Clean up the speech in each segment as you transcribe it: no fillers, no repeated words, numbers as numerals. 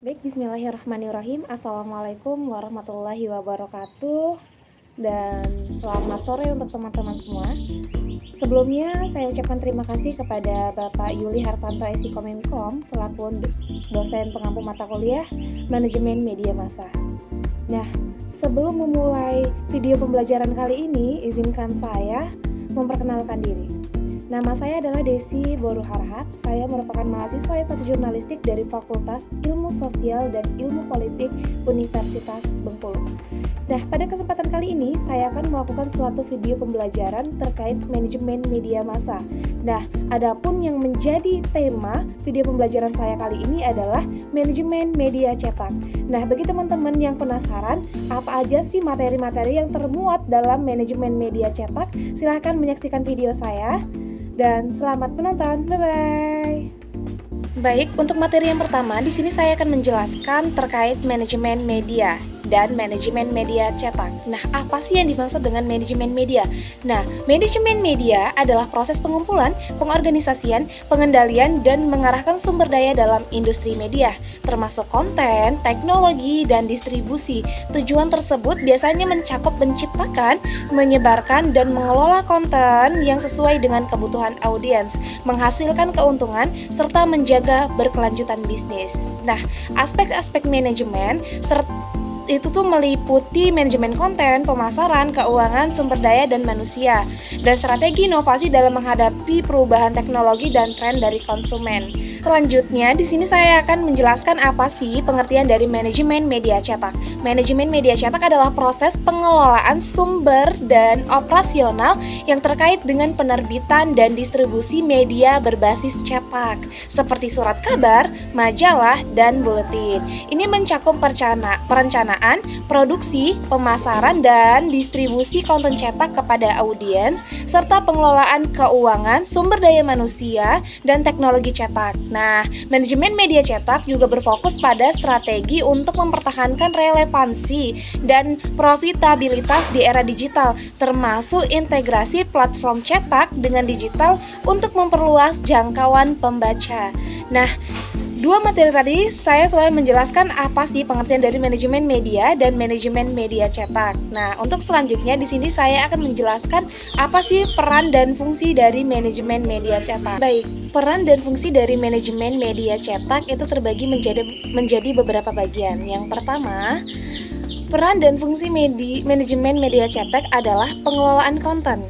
Baik, bismillahirrahmanirrahim. Assalamualaikum warahmatullahi wabarakatuh. Dan selamat sore untuk teman-teman semua. Sebelumnya, saya ucapkan terima kasih kepada Bapak Yuli Hartanto SI Kominkom selaku dosen pengampu mata kuliah Manajemen Media Massa. Nah, sebelum memulai video pembelajaran kali ini, izinkan saya memperkenalkan diri. Nama saya adalah Desi Boru Harhat. Saya merupakan mahasiswa S1 Jurnalistik dari Fakultas Ilmu Sosial dan Ilmu Politik Universitas Bengkulu. Nah, pada kesempatan kali ini saya akan melakukan suatu video pembelajaran terkait manajemen media massa. Nah, adapun yang menjadi tema video pembelajaran saya kali ini adalah manajemen media cetak. Nah, bagi teman-teman yang penasaran apa aja sih materi-materi yang termuat dalam manajemen media cetak, silahkan menyaksikan video saya. Dan selamat menonton, bye-bye. Baik, untuk materi yang pertama, di sini saya akan menjelaskan terkait manajemen media dan manajemen media cetak. Nah, apa sih yang dimaksud dengan manajemen media? Nah, manajemen media adalah proses pengumpulan, pengorganisasian, pengendalian, dan mengarahkan sumber daya dalam industri media, termasuk konten, teknologi, dan distribusi. Tujuan tersebut biasanya mencakup menciptakan, menyebarkan, dan mengelola konten yang sesuai dengan kebutuhan audiens, menghasilkan keuntungan, serta menjaga berkelanjutan bisnis. Nah, aspek-aspek manajemen itu tuh meliputi manajemen konten, pemasaran, keuangan, sumber daya, dan manusia, dan strategi inovasi dalam menghadapi perubahan teknologi dan tren dari konsumen. Selanjutnya, di sini saya akan menjelaskan apa sih pengertian dari manajemen media cetak. Manajemen media cetak adalah proses pengelolaan sumber dan operasional yang terkait dengan penerbitan dan distribusi media berbasis cetak, seperti surat kabar, majalah, dan buletin. Ini mencakup perencanaan, produksi, pemasaran, dan distribusi konten cetak kepada audiens, serta pengelolaan keuangan, sumber daya manusia, dan teknologi cetak. Nah, manajemen media cetak juga berfokus pada strategi untuk mempertahankan relevansi dan profitabilitas di era digital, termasuk integrasi platform cetak dengan digital untuk memperluas jangkauan pembaca. Nah, dua materi tadi saya selalu menjelaskan apa sih pengertian dari manajemen media dan manajemen media cetak. Nah, untuk selanjutnya di sini saya akan menjelaskan apa sih peran dan fungsi dari manajemen media cetak. Baik, peran dan fungsi dari manajemen media cetak itu terbagi menjadi beberapa bagian. Yang pertama, peran dan fungsi manajemen media cetak adalah pengelolaan konten.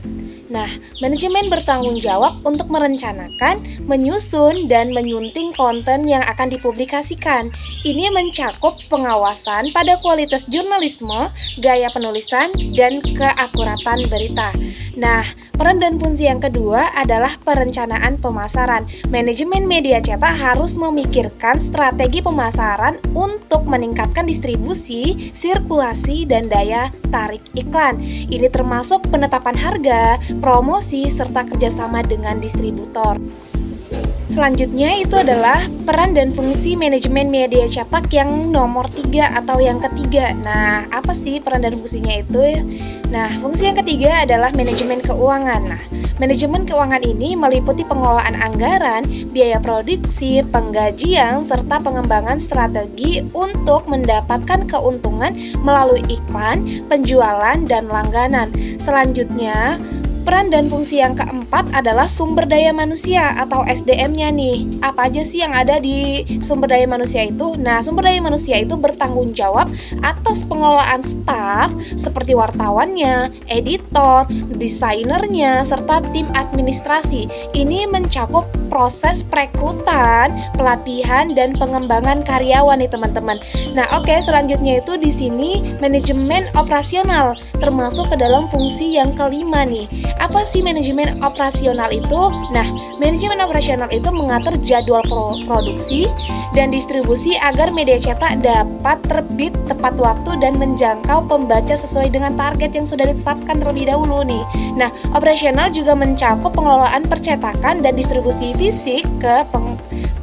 Nah, manajemen bertanggung jawab untuk merencanakan, menyusun, dan menyunting konten yang akan dipublikasikan. Ini mencakup pengawasan pada kualitas jurnalisme, gaya penulisan, dan keakuratan berita. Nah, peran dan fungsi yang kedua adalah perencanaan pemasaran. Manajemen media cetak harus memikirkan strategi pemasaran untuk meningkatkan distribusi, sirkulasi, dan daya tarik iklan. Ini termasuk penetapan harga, promosi, serta kerjasama dengan distributor. Selanjutnya itu adalah peran dan fungsi manajemen media cetak yang nomor 3 atau yang ketiga. Nah, apa sih peran dan fungsinya itu? Nah, fungsi yang ketiga adalah manajemen keuangan. Nah, manajemen keuangan ini meliputi pengelolaan anggaran, biaya produksi, penggajian, serta pengembangan strategi untuk mendapatkan keuntungan melalui iklan, penjualan, dan langganan. Selanjutnya, peran dan fungsi yang keempat adalah sumber daya manusia atau SDM-nya nih. Apa aja sih yang ada di sumber daya manusia itu? Nah, sumber daya manusia itu bertanggung jawab atas pengelolaan staf seperti wartawannya, editor, desainernya, serta tim administrasi. Ini mencakup proses perekrutan, pelatihan, dan pengembangan karyawan nih teman-teman. Nah, oke, selanjutnya itu di sini manajemen operasional termasuk ke dalam fungsi yang kelima nih. Apa sih manajemen operasional itu? Nah, manajemen operasional itu mengatur jadwal produksi dan distribusi agar media cetak dapat terbit tepat waktu dan menjangkau pembaca sesuai dengan target yang sudah ditetapkan terlebih dahulu nih. Nah, operasional juga mencakup pengelolaan percetakan dan distribusi fisik ke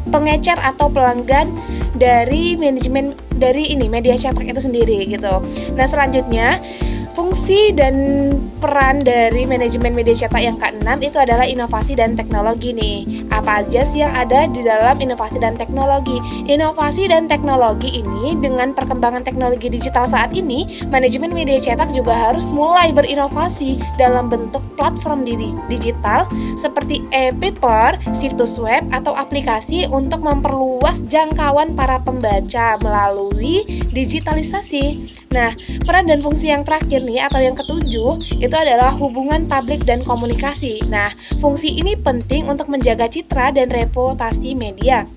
pengecer atau pelanggan dari manajemen dari media cetak itu sendiri gitu. Nah, selanjutnya fungsi dan peran dari manajemen media cetak yang keenam itu adalah inovasi dan teknologi nih. Apa aja sih yang ada di dalam inovasi dan teknologi? Inovasi dan teknologi ini dengan perkembangan teknologi digital saat ini, manajemen media cetak juga harus mulai berinovasi dalam bentuk platform digital seperti e-paper, situs web, atau aplikasi untuk memperluas jangkauan para pembaca melalui digitalisasi. Nah, peran dan fungsi yang terakhir nih atau yang ketujuh itu adalah hubungan publik dan komunikasi. Nah, fungsi ini penting untuk menjaga citra dan reputasi media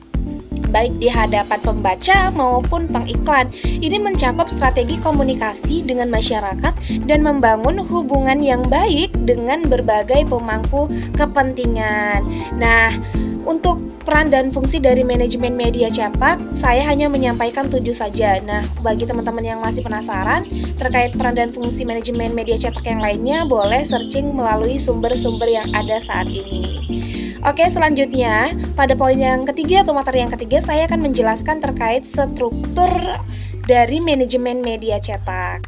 baik di hadapan pembaca maupun pengiklan. Ini mencakup strategi komunikasi dengan masyarakat dan membangun hubungan yang baik dengan berbagai pemangku kepentingan. Nah, untuk peran dan fungsi dari manajemen media cetak, saya hanya menyampaikan 7 saja. Nah, bagi teman-teman yang masih penasaran terkait peran dan fungsi manajemen media cetak yang lainnya, boleh searching melalui sumber-sumber yang ada saat ini. Oke, selanjutnya pada poin yang ketiga atau materi yang ketiga, saya akan menjelaskan terkait struktur dari manajemen media cetak.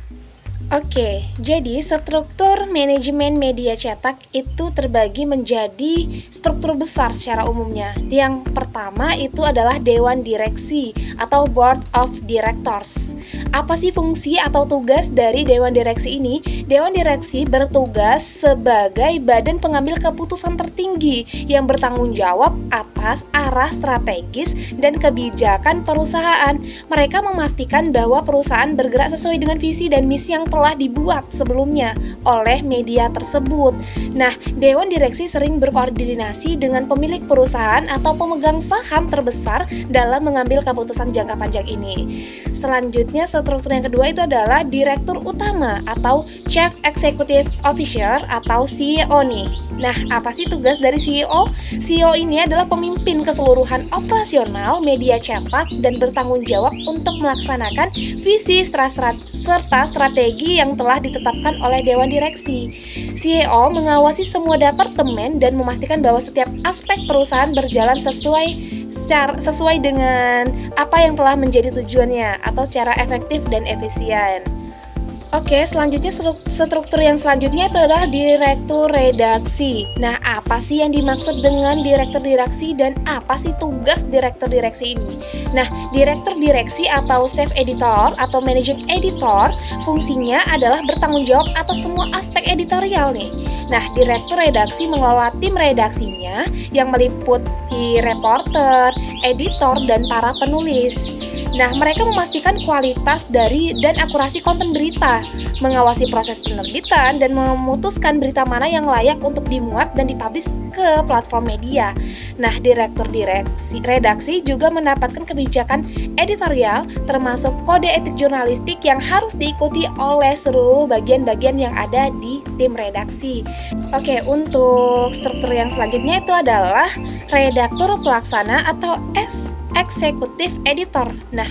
Oke, jadi struktur manajemen media cetak itu terbagi menjadi struktur besar secara umumnya. Yang pertama itu adalah Dewan Direksi atau Board of Directors. Apa sih fungsi atau tugas dari Dewan Direksi ini? Dewan Direksi bertugas sebagai badan pengambil keputusan tertinggi yang bertanggung jawab atas arah strategis dan kebijakan perusahaan. Mereka memastikan bahwa perusahaan bergerak sesuai dengan visi dan misi yang telah dibuat sebelumnya oleh media tersebut. Nah, Dewan Direksi sering berkoordinasi dengan pemilik perusahaan atau pemegang saham terbesar dalam mengambil keputusan jangka panjang ini. Selanjutnya, struktur yang kedua itu adalah Direktur Utama atau Chief Executive Officer atau CEO nih. Nah, apa sih tugas dari CEO? CEO ini adalah pemimpin keseluruhan operasional media cetak dan bertanggung jawab untuk melaksanakan visi serta strategi yang telah ditetapkan oleh Dewan Direksi. CEO mengawasi semua departemen dan memastikan bahwa setiap aspek perusahaan berjalan sesuai dengan apa yang telah menjadi tujuannya atau secara efektif dan efisien. Oke, selanjutnya struktur yang selanjutnya itu adalah Direktur Redaksi. Nah, apa sih yang dimaksud dengan Direktur Direksi dan apa sih tugas Direktur Direksi ini? Nah, Direktur Direksi atau Chief Editor atau Managing Editor fungsinya adalah bertanggung jawab atas semua aspek editorial nih. Nah, Direktur Redaksi mengelola tim redaksinya yang meliputi reporter, editor, dan para penulis. Nah, mereka memastikan kualitas dari dan akurasi konten berita, mengawasi proses penerbitan, dan memutuskan berita mana yang layak untuk dimuat dan dipublish ke platform media. Nah, Direktur Redaksi juga mendapatkan kebijakan editorial termasuk kode etik jurnalistik yang harus diikuti oleh seluruh bagian-bagian yang ada di tim redaksi. Oke, untuk struktur yang selanjutnya itu adalah Redaktur Pelaksana atau Eksekutif Editor. Nah,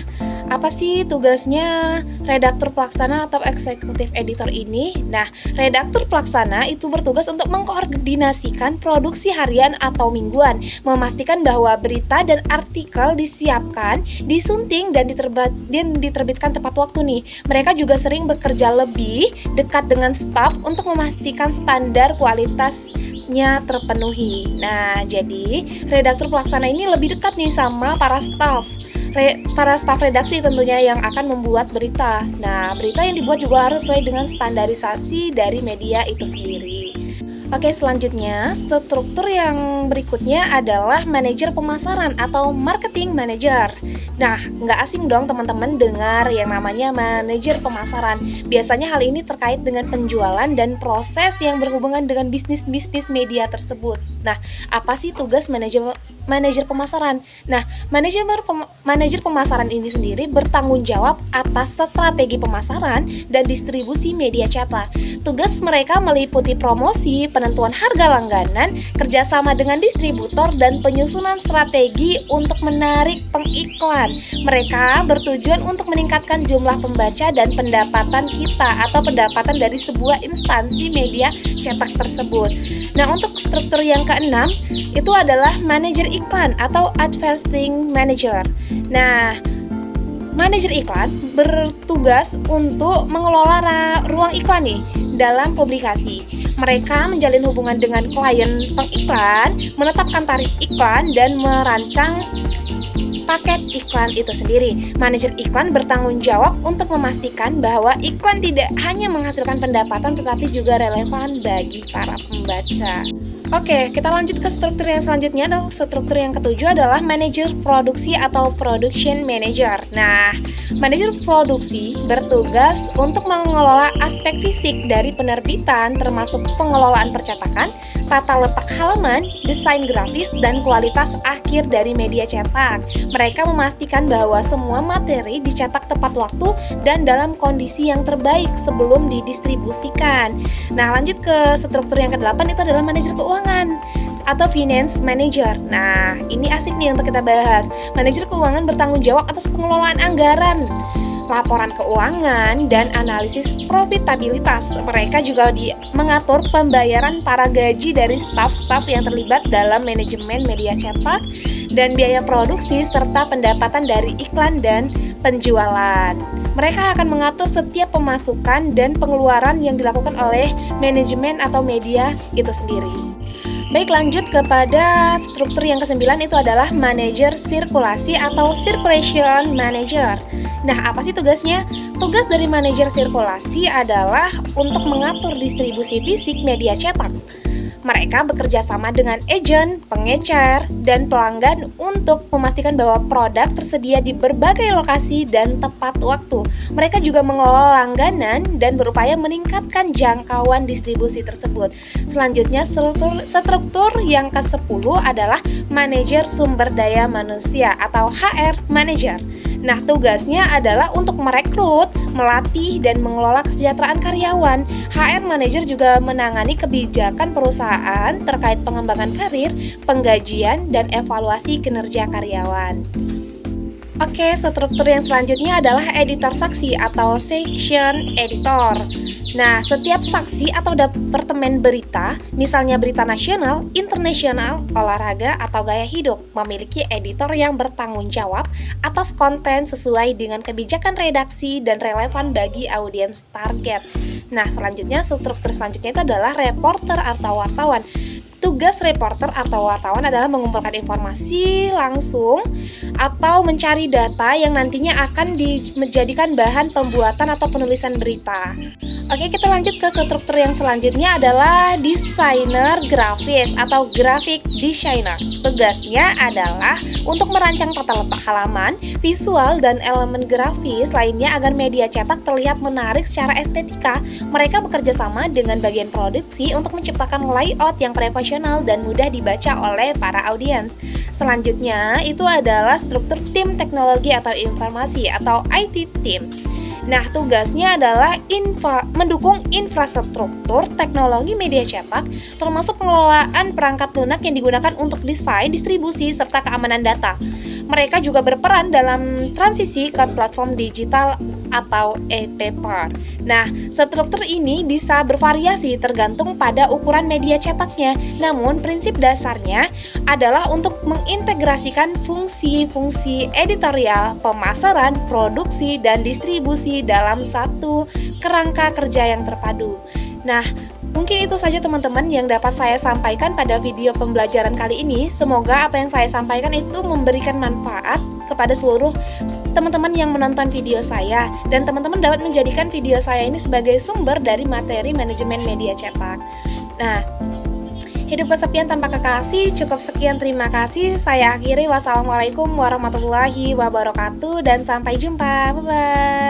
apa sih tugasnya redaktur pelaksana atau eksekutif editor ini? Nah, redaktur pelaksana itu bertugas untuk mengkoordinasikan produksi harian atau mingguan, memastikan bahwa berita dan artikel disiapkan, disunting, dan diterbitkan tepat waktu nih. Mereka juga sering bekerja lebih dekat dengan staf untuk memastikan standar kualitasnya terpenuhi. Nah, jadi redaktur pelaksana ini lebih dekat nih sama para staf redaksi tentunya yang akan membuat berita. Nah, berita yang dibuat juga harus sesuai dengan standarisasi dari media itu sendiri. Oke, selanjutnya struktur yang berikutnya adalah manajer pemasaran atau marketing manager. Nah, nggak asing dong teman-teman dengar yang namanya manajer pemasaran. Biasanya hal ini terkait dengan penjualan dan proses yang berhubungan dengan bisnis media tersebut. Nah, apa sih tugas manajer pemasaran? Nah, manajer pemasaran ini sendiri bertanggung jawab atas strategi pemasaran dan distribusi media cetak. Tugas mereka meliputi promosi, penentuan harga langganan, kerjasama dengan distributor, dan penyusunan strategi untuk menarik pengiklan. Mereka bertujuan untuk meningkatkan jumlah pembaca dan pendapatan kita atau pendapatan dari sebuah instansi media cetak tersebut. Nah, untuk struktur yang keenam itu adalah manajer iklan atau advertising manager. Nah, Manajer iklan bertugas untuk mengelola ruang iklan nih dalam publikasi. Mereka menjalin hubungan dengan klien pengiklan, menetapkan tarif iklan, dan merancang paket iklan itu sendiri. Manajer iklan bertanggung jawab untuk memastikan bahwa iklan tidak hanya menghasilkan pendapatan tetapi juga relevan bagi para pembaca. Oke, kita lanjut ke struktur yang selanjutnya. Struktur yang ketujuh adalah manajer produksi atau production manager. Nah, manajer produksi bertugas untuk mengelola aspek fisik dari penerbitan termasuk pengelolaan percetakan, tata letak halaman, desain grafis, dan kualitas akhir dari media cetak. Mereka memastikan bahwa semua materi dicetak tepat waktu dan dalam kondisi yang terbaik sebelum didistribusikan. Nah, lanjut ke struktur yang ke-8, itu adalah manajer keuangan atau finance manager. Nah, ini asik nih untuk kita bahas. Manajer keuangan bertanggung jawab atas pengelolaan anggaran, laporan keuangan, dan analisis profitabilitas. Mereka juga mengatur pembayaran para gaji dari staf-staf yang terlibat dalam manajemen media cetak dan biaya produksi serta pendapatan dari iklan dan penjualan. Mereka akan mengatur setiap pemasukan dan pengeluaran yang dilakukan oleh manajemen atau media itu sendiri. Baik, lanjut kepada struktur yang ke-9, itu adalah manajer sirkulasi atau circulation manager. Nah, apa sih tugasnya? Tugas dari manajer sirkulasi adalah untuk mengatur distribusi fisik media cetak. Mereka bekerja sama dengan agen, pengecer, dan pelanggan untuk memastikan bahwa produk tersedia di berbagai lokasi dan tepat waktu. Mereka juga mengelola langganan dan berupaya meningkatkan jangkauan distribusi tersebut. Selanjutnya, struktur yang ke-10 adalah manajer sumber daya manusia atau HR manager. Nah, tugasnya adalah untuk merekrut, melatih, dan mengelola kesejahteraan karyawan. HR manager juga menangani kebijakan perusahaan terkait pengembangan karir, penggajian, dan evaluasi kinerja karyawan. Oke, struktur yang selanjutnya adalah editor saksi atau section editor. Nah, setiap saksi atau departemen berita, misalnya berita nasional, internasional, olahraga, atau gaya hidup, memiliki editor yang bertanggung jawab atas konten sesuai dengan kebijakan redaksi dan relevan bagi audiens target. Nah, selanjutnya struktur selanjutnya itu adalah reporter atau wartawan. Tugas reporter atau wartawan adalah mengumpulkan informasi langsung atau mencari data yang nantinya akan dijadikan bahan pembuatan atau penulisan berita. Oke, kita lanjut ke struktur yang selanjutnya adalah desainer grafis atau graphic designer. Tugasnya adalah untuk merancang tata letak halaman, visual, dan elemen grafis lainnya agar media cetak terlihat menarik secara estetika. Mereka bekerja sama dengan bagian produksi untuk menciptakan layout yang profesional dan mudah dibaca oleh para audiens. Selanjutnya itu adalah struktur tim teknologi atau informasi atau IT team. Nah, tugasnya adalah mendukung infrastruktur teknologi media cetak, termasuk pengelolaan perangkat lunak yang digunakan untuk desain, distribusi, serta keamanan data. Mereka juga berperan dalam transisi ke platform digital atau e-paper. Nah, struktur ini bisa bervariasi tergantung pada ukuran media cetaknya. Namun, prinsip dasarnya adalah untuk mengintegrasikan fungsi-fungsi editorial, pemasaran, produksi, dan distribusi dalam satu kerangka kerja yang terpadu. Nah, mungkin itu saja teman-teman yang dapat saya sampaikan pada video pembelajaran kali ini. Semoga apa yang saya sampaikan itu memberikan manfaat kepada seluruh teman-teman yang menonton video saya, dan teman-teman dapat menjadikan video saya ini sebagai sumber dari materi manajemen media cetak. Nah, hidup kesepian tanpa kekasih, cukup sekian, terima kasih. Saya akhiri, wassalamualaikum warahmatullahi wabarakatuh, dan sampai jumpa. Bye-bye.